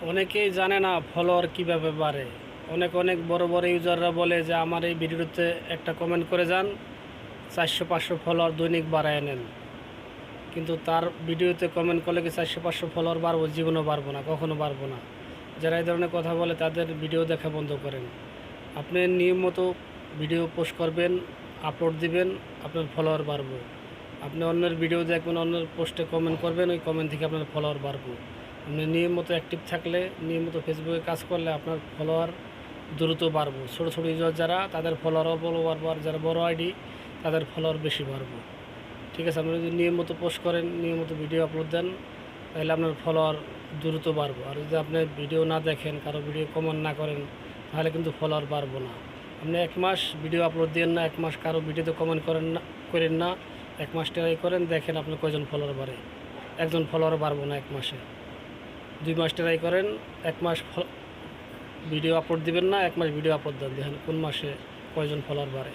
অনেকেই জানে না ফলোয়ার কীভাবে বাড়ে। অনেক অনেক বড় বড় ইউজাররা বলে যে আমার এই ভিডিওতে একটা কমেন্ট করে যান, 400-500 ফলোয়ার দৈনিক বাড়ায় নেন। কিন্তু তার ভিডিওতে কমেন্ট করলে কি 400-500 ফলোয়ার বাড়বো? জীবনও বাড়বো না, কখনো বাড়বো না। যারা এই ধরনের কথা বলে তাদের ভিডিও দেখা বন্ধ করেন। আপনি নিয়মিত ভিডিও পোস্ট করবেন, আপলোড দিবেন, আপনার ফলোয়ার বাড়বো। আপনি অন্যের ভিডিও দেখবেন, অন্যের পোস্টে কমেন্ট করবেন, ওই কমেন্ট থেকে আপনার ফলোয়ার বাড়বো। আপনি নিয়মিত অ্যাক্টিভ থাকলে, নিয়মিত ফেসবুকে কাজ করলে আপনার ফলোয়ার দ্রুত বাড়বো। ছোটো ছোটো ইউজার যারা, তাদের ফলোয়ার অল্প বাড়বো, আর যারা বড় আইডি তাদের ফলোয়ার বেশি বাড়বো। ঠিক আছে, আপনি যদি নিয়মিত পোস্ট করেন, নিয়মিত ভিডিও আপলোড দেন, তাহলে আপনার ফলোয়ার দ্রুত বাড়বো। আর যদি আপনি ভিডিও না দেখেন, কারো ভিডিও কমেন্ট না করেন, তাহলে কিন্তু ফলোয়ার বাড়বো না। আপনি 1 মাস ভিডিও আপলোড দিন না, 1 মাস কারো ভিডিওতে কমেন্ট করেন না, 1 মাস ট্রাই করেন, দেখেন আপনার কয়জন ফলোয়ার বাড়ে। একজন ফলোয়ার বাড়বো না 1 মাসে। 2 মাস ট্রাই করেন, 1 মাস ভিডিও আপলোড দিবেন না, 1 মাস ভিডিও আপলোড দেন, দেখেন কোন মাসে কয়জন ফলোয়ার বাড়ে।